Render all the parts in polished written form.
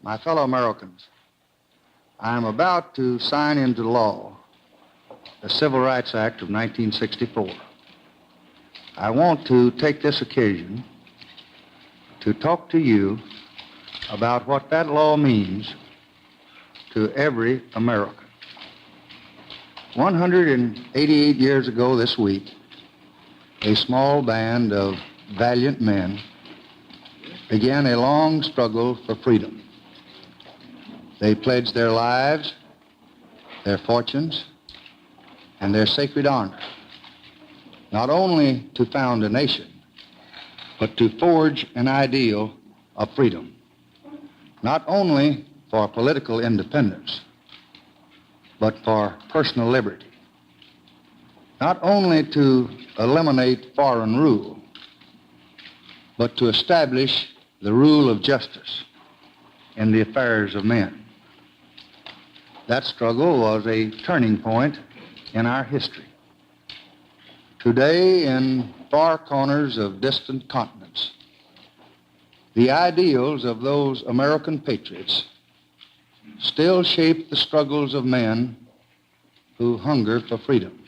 My fellow Americans, I am about to sign into law the Civil Rights Act of 1964. I want to take this occasion to talk to you about what that law means to every American. 188 years ago this week, a small band of valiant men began a long struggle for freedom. They pledged their lives, their fortunes, and their sacred honor, not only to found a nation, but to forge an ideal of freedom, not only for political independence, but for personal liberty, not only to eliminate foreign rule, but to establish the rule of justice in the affairs of men. That struggle was a turning point in our history. Today, in far corners of distant continents, the ideals of those American patriots still shape the struggles of men who hunger for freedom.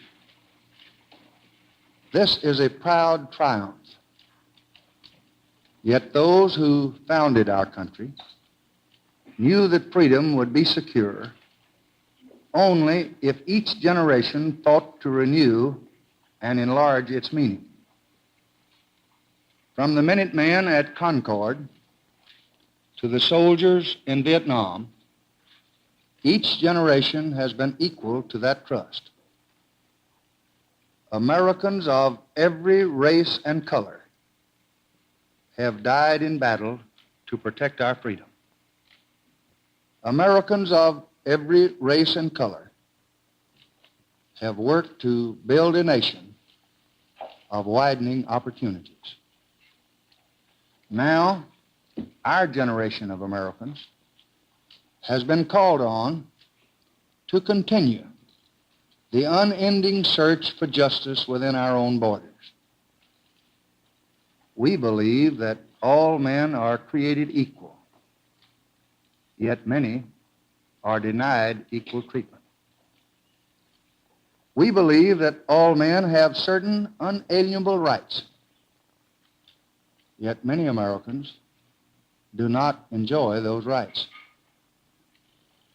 This is a proud triumph. Yet those who founded our country knew that freedom would be secure only if each generation fought to renew and enlarge its meaning. From the Minutemen at Concord to the soldiers in Vietnam, each generation has been equal to that trust. Americans of every race and color have died in battle to protect our freedom. Americans of every race and color have worked to build a nation of widening opportunities. Now, our generation of Americans has been called on to continue the unending search for justice within our own borders. We believe that all men are created equal, yet many are denied equal treatment. We believe that all men have certain unalienable rights, yet many Americans do not enjoy those rights.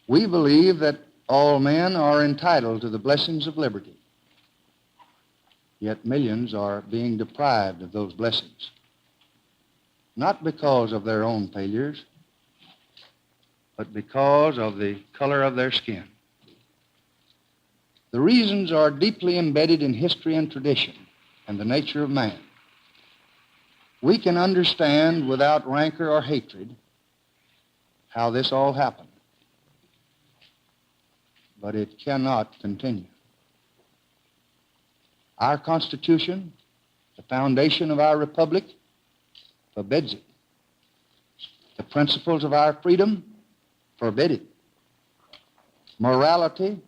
We believe that all men are entitled to the blessings of liberty, yet millions are being deprived of those blessings, not because of their own failures, but because of the color of their skin. The reasons are deeply embedded in history and tradition and the nature of man. We can understand without rancor or hatred how this all happened, but it cannot continue. Our Constitution, the foundation of our republic, forbids it. The principles of our freedom forbid it. Morality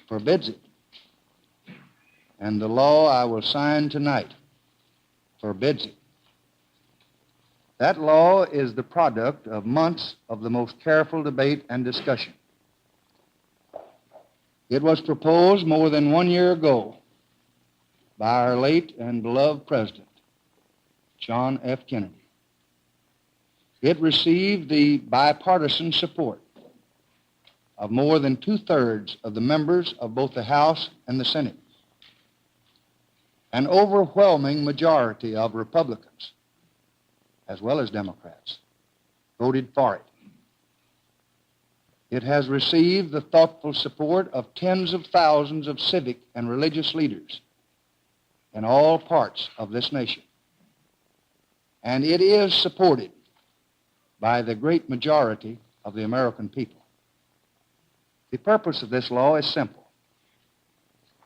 forbids it. And the law I will sign tonight forbids it. That law is the product of months of the most careful debate and discussion. It was proposed more than 1 year ago by our late and beloved President, John F. Kennedy. It received the bipartisan support of more than 2/3 of the members of both the House and the Senate. An overwhelming majority of Republicans, as well as Democrats, voted for it. It has received the thoughtful support of tens of thousands of civic and religious leaders in all parts of this nation. And it is supported by the great majority of the American people. The purpose of this law is simple.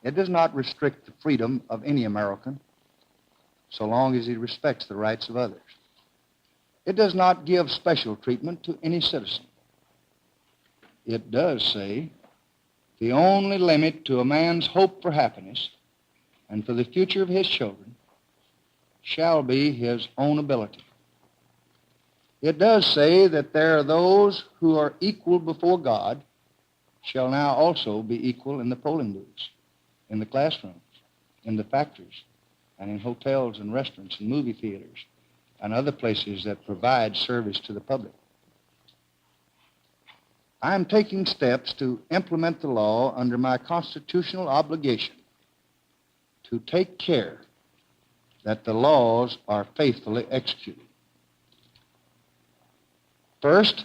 It does not restrict the freedom of any American so long as he respects the rights of others. It does not give special treatment to any citizen. It does say the only limit to a man's hope for happiness and for the future of his children shall be his own ability. It does say that there are those who are equal before God shall now also be equal in the polling booths, in the classrooms, in the factories, and in hotels and restaurants and movie theaters and other places that provide service to the public. I am taking steps to implement the law under my constitutional obligation to take care that the laws are faithfully executed. First,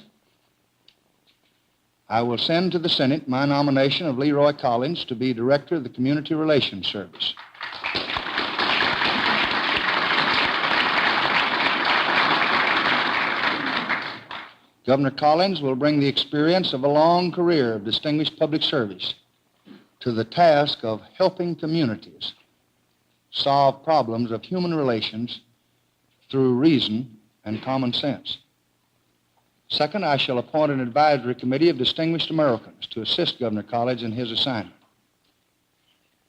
I will send to the Senate my nomination of Leroy Collins to be Director of the Community Relations Service. Governor Collins will bring the experience of a long career of distinguished public service to the task of helping communities solve problems of human relations through reason and common sense. Second, I shall appoint an advisory committee of distinguished Americans to assist Governor Collins in his assignment.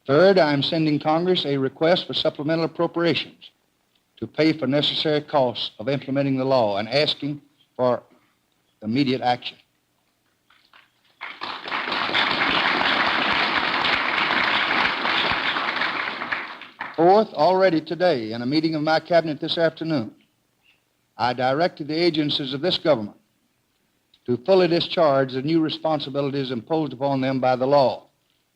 Third, I am sending Congress a request for supplemental appropriations to pay for necessary costs of implementing the law and asking for immediate action. Fourth, already today, in a meeting of my cabinet this afternoon, I directed the agencies of this government to fully discharge the new responsibilities imposed upon them by the law,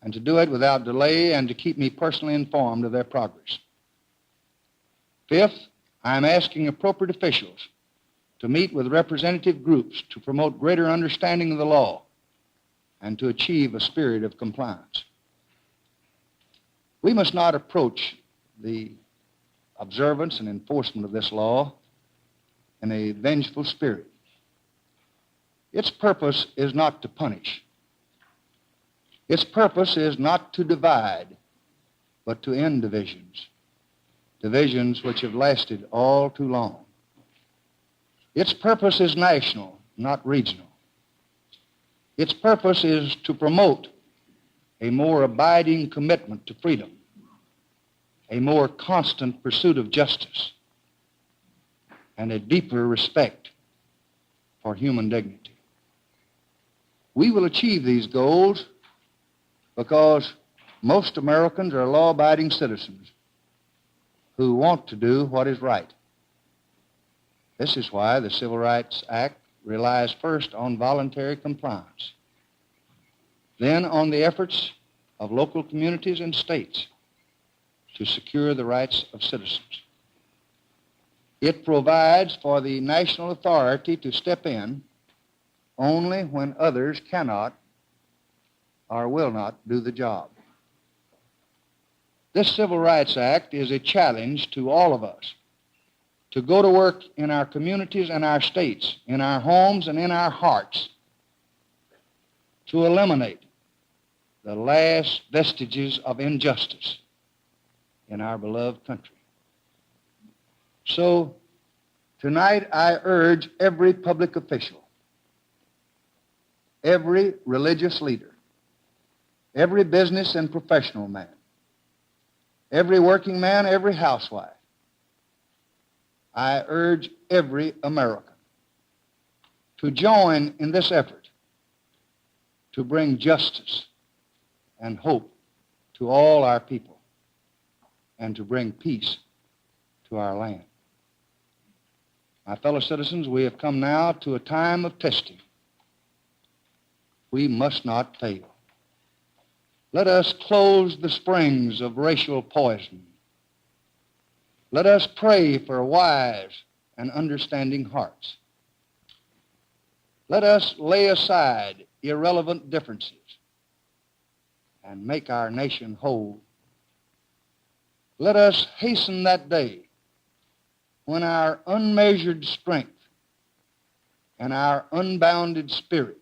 and to do it without delay and to keep me personally informed of their progress. Fifth, I am asking appropriate officials to meet with representative groups to promote greater understanding of the law and to achieve a spirit of compliance. We must not approach the observance and enforcement of this law in a vengeful spirit. Its purpose is not to punish. Its purpose is not to divide, but to end divisions, divisions which have lasted all too long. Its purpose is national, not regional. Its purpose is to promote a more abiding commitment to freedom, a more constant pursuit of justice, and a deeper respect for human dignity. We will achieve these goals because most Americans are law-abiding citizens who want to do what is right. This is why the Civil Rights Act relies first on voluntary compliance, then on the efforts of local communities and states to secure the rights of citizens. It provides for the national authority to step in only when others cannot or will not do the job. This Civil Rights Act is a challenge to all of us to go to work in our communities and our states, in our homes and in our hearts, to eliminate the last vestiges of injustice in our beloved country. So, tonight I urge every public official, every religious leader, every business and professional man, every working man, every housewife, I urge every American to join in this effort to bring justice and hope to all our people and to bring peace to our land. My fellow citizens, we have come now to a time of testing. We must not fail. Let us close the springs of racial poison. Let us pray for wise and understanding hearts. Let us lay aside irrelevant differences and make our nation whole. Let us hasten that day when our unmeasured strength and our unbounded spirit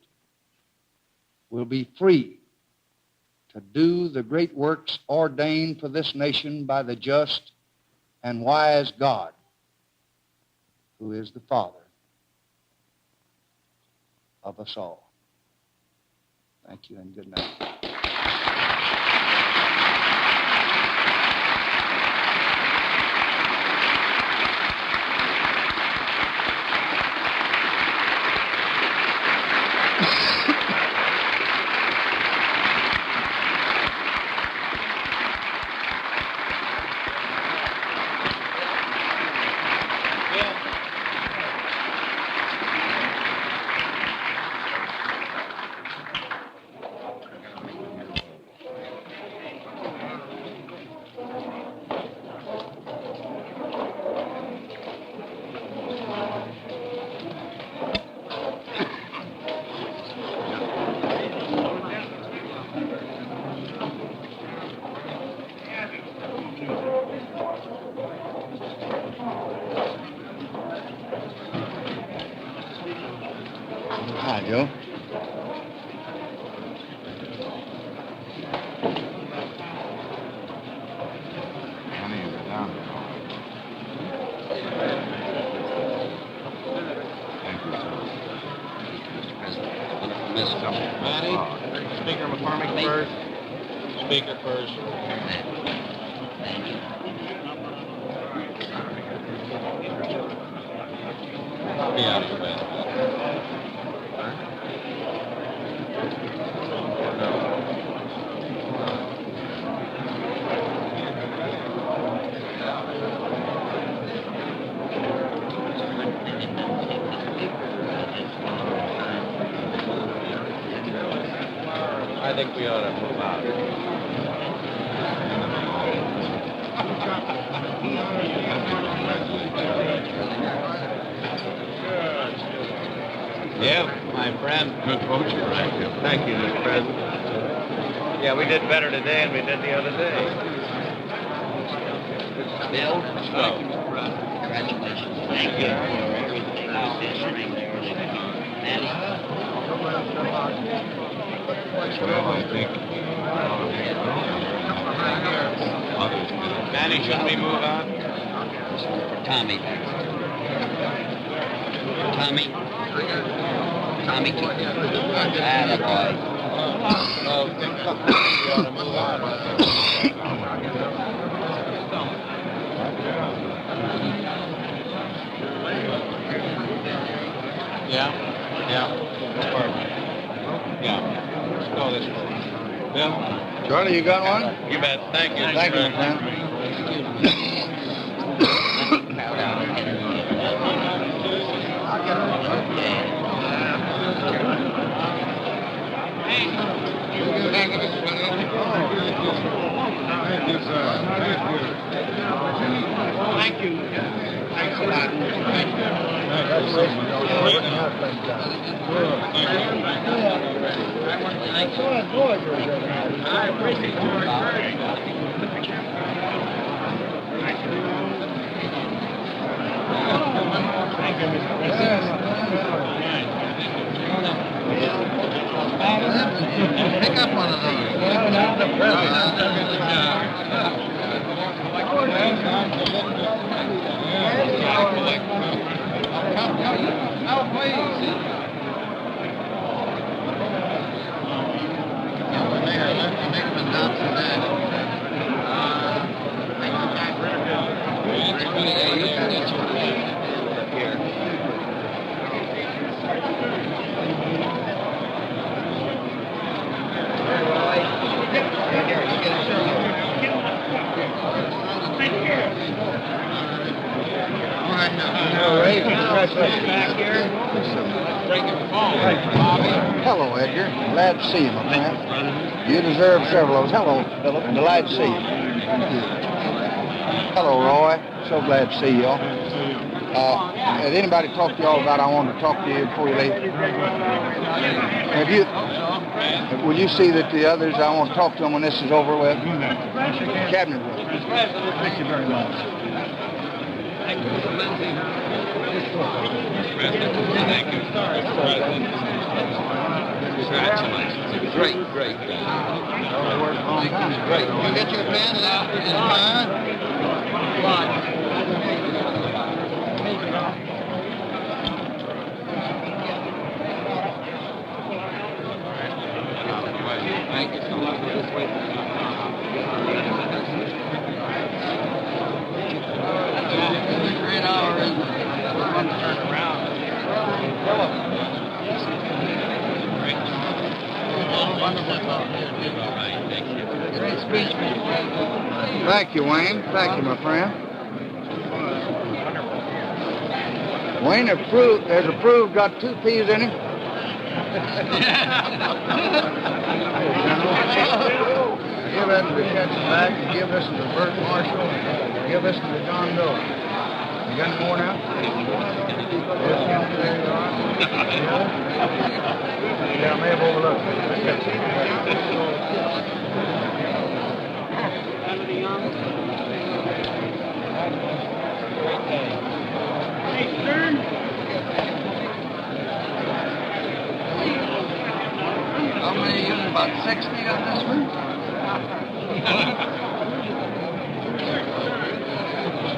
will be free to do the great works ordained for this nation by the just and wise God, who is the Father of us all. Thank you and good night. Hi, Joe. Manny, Speaker McCormick first. Speaker first. Be out of your bed. I think we ought to move out. Yeah, my friend. Good poacher, right? Thank you, Mr. President. Yeah, we did better today than we did the other day. Bill? So, Congratulations. Thank you for everything that's history there. Manny? well, I think Manny, should we move on? Tommy. Tommy. Tommy. Attaboy. Well, I think we ought to move on. Yeah? Yeah. Perfect. Yeah. Let's go this way. Bill? Charlie, you got one? You bet. Thank you. Thank you, my friend. Thank you. Thanks a lot. Thank you. I appreciate your encouragement. Thank you, Mr. President. Pick up one of those. Oh, please. Hello, Edgar. Glad to see you, my friend. You deserve several of those. Hello, Philip. Delighted to see you. Hello, Roy. So glad to see you all. Has anybody talked to you all about I wanted to talk to you before you leave? Have you? Will you see that the others, I want to talk to them when this is over with? Cabinet will. Thank you very much. Thank you, Mr. President. Congratulations. Great. Great. Great. You get your pen out in time? Thank you so much for this way. Great hour, isn't it? Turn around. Great speech, Mr. President. Thank you, Wayne. Thank you, my friend. Wayne has approved, got 2 P's in him. Give this to the Ketchback, and give this to the Burt Marshall, and give this to the John Miller. You got any more now? Yeah, I may have overlooked it. about 6 feet on this one.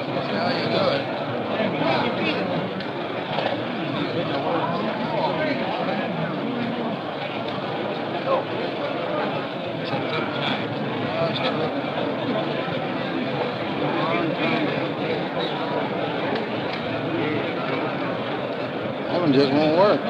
That's how you do it. That one just won't work.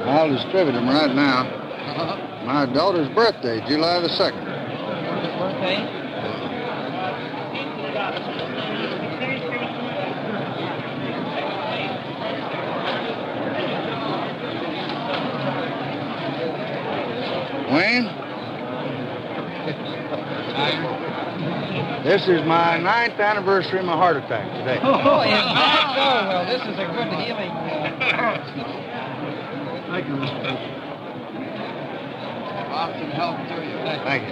I'll distribute them right now. My daughter's birthday, July the 2nd. Birthday? Wayne? This is my 9th anniversary of my heart attack today. Oh, is that so? Well, this is a good healing. Thank you, Mr. President. Lots of help to you. Thank you.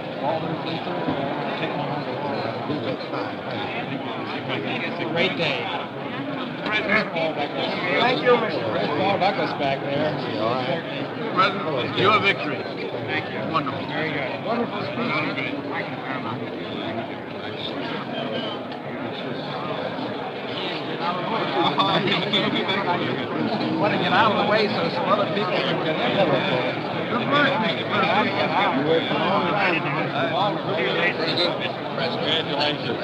It's a great day. Thank you, Mr. President. Paul Douglas back there. All right. President, it's your victory. Thank you. Wonderful. Very good. Wonderful speech. Want to get out of the way so some other people can get in. Congratulations.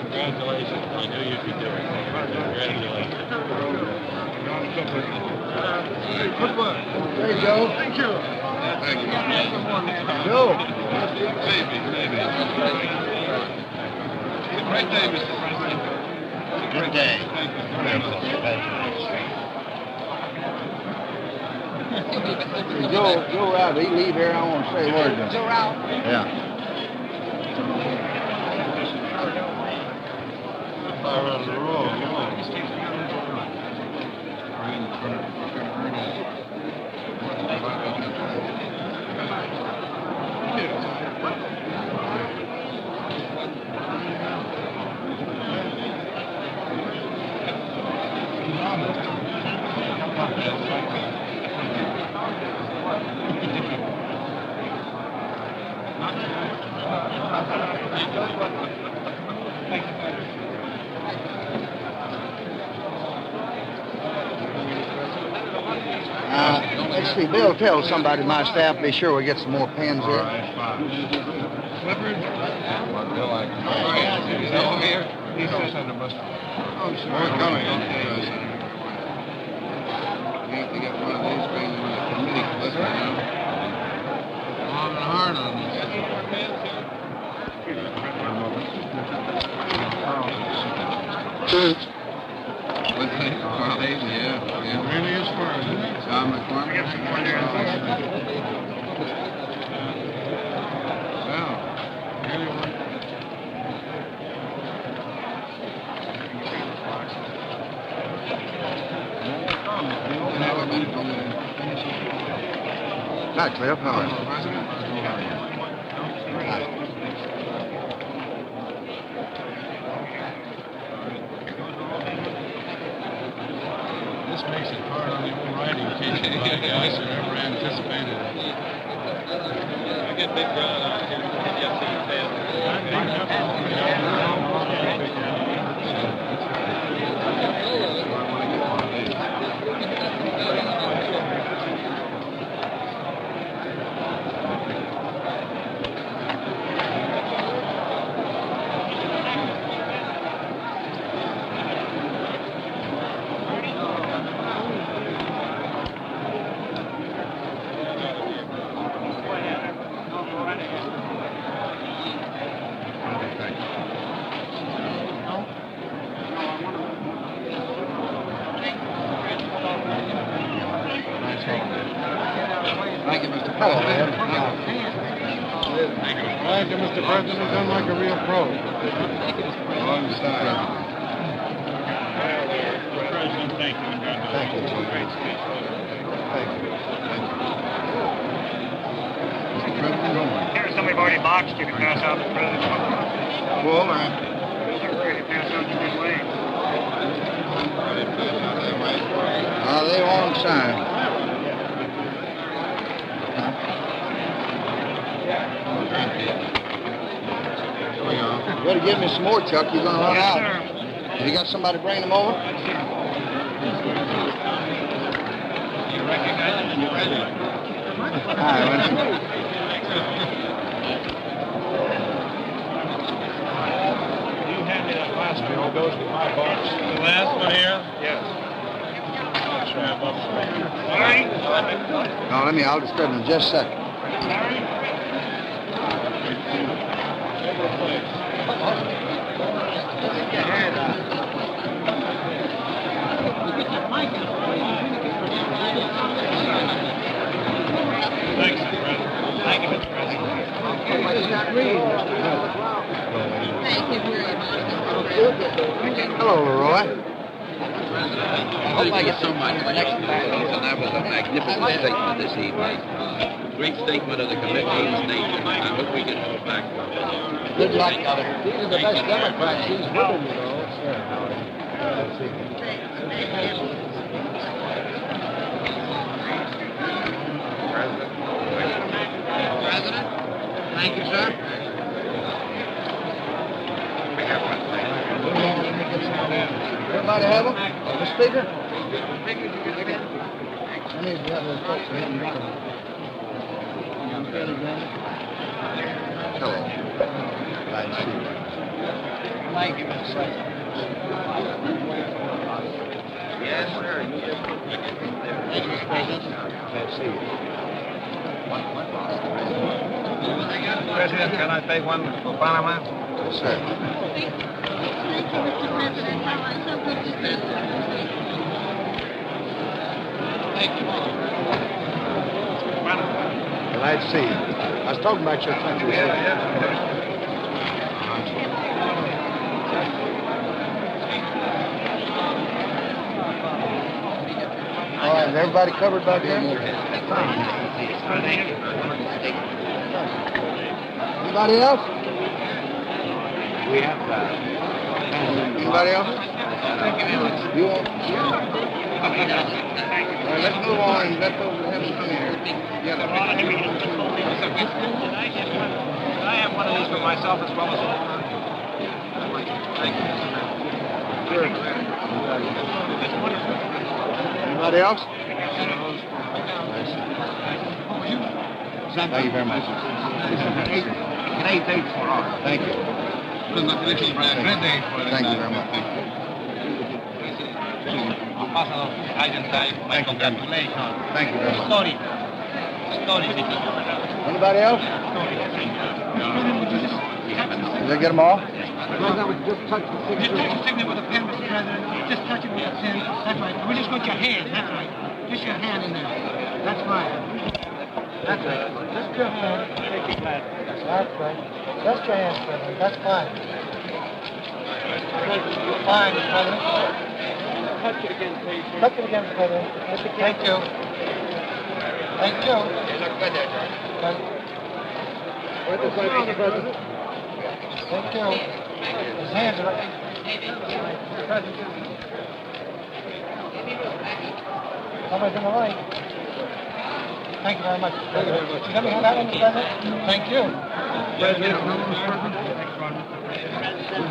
Congratulations. I knew you'd be doing it. Congratulations. Good work. Hey, Joe. Thank you. Thank you. Joe. Maybe. Great day, Mr. President. Good day. Hey, Joe Rowdy, he leave here. I want to say a word to him. Joe Ralph. Yeah. Around the room. Let's see, Bill, tell somebody in my staff, be sure we get some more pens here. He says on the bus. Oh, sure. We're coming. You have to get one of these things in the committee clip, you know. Long and hard on this. Yeah. Really is far, isn't it? John McCormick. Get some more there. Well, really work. Hi, Cliff. How are you? This makes it hard on the old writing teacher. A lot of guys who never anticipated it. I get big ground out here. Yes, Hello, man. Thank you, Mr. President. You've done like a real pro. Long time. President, thank you. Thank you, Chief. Great speech. Thank you. Mr. President, go on. Here's some we've already boxed. You can pass out the president. Well, man. You can pass out the good way. They won't sign. You better give me some more, Chuck. You're going to run Yes, out. sir. Have you got somebody bring them over? You recognize the president? Hi, Winston. You hand me that last one. It goes with my box. The last one here? Yes. Larry? No, I'll distribute them in just a second. Thanks, Mr. President. Thank you, Mr. President. Thank you very much. Hello, Leroy. Thank you so much. And that was a magnificent statement this evening. Great statement of the committee and the nation. I hope we get all back. Good luck. These are the best Democrats. He's with them, you know. Sure, Howard. Let's see. President, thank you, sir. Everybody have them? The speaker? I need to have those folks here. Hello. Glad to see you. Thank you, Mr. President. Yes, sir. Thank you, Mr. President. Glad to see you. President, can I take one for Panama? Yes, sir. Mr. President, how I'm so good to see you. Thank you. Glad to see you. I was talking about your country. All right, is everybody covered back there? Anybody else? We have Anybody else? You want? All right, let's move on and let those that haven't come here. Can I have one of these for myself as well as Thank you. Sure. Anybody else? Thank you very much. Great day for us. Thank you. Great day for Thank you very much. Ambassador Eisenstein, my congratulations. Thank you very much. Story. Anybody else? Did they get them all? Just touch the signature with a pen, Mr. President. Just touch it with a pen. That's right. We just got your hand. That's right. Just your hand in there. That's right. That's right. Just your hand. That's right. Just your hand, President. That's fine. Fine, Mr. President. Touch it again, please. Touch it again, Mr. President. Thank you. Thank you. Where's the flag, Mr. President? Thank you. His hands are up. Somebody's in the right. Thank you very much. Thank you very much. Let me have that one, Mr. President. Thank you.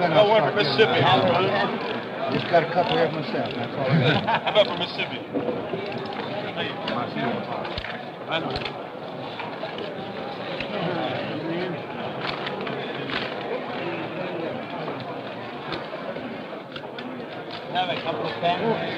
No one from Mississippi. Just got a couple here myself. That's all. How about from Mississippi? I know. Have a couple of families.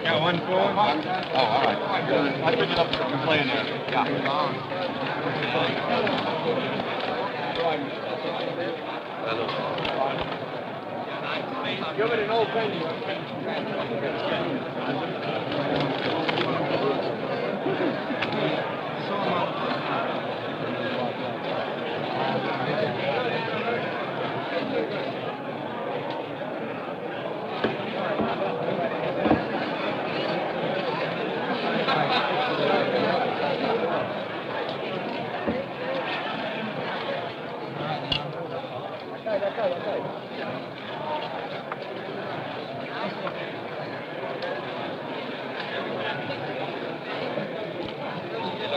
Got one for him? Oh, all right. I picked it up for playing there. Yeah. Give it an old penny.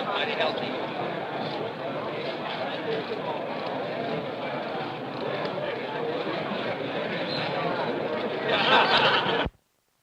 Mighty healthy.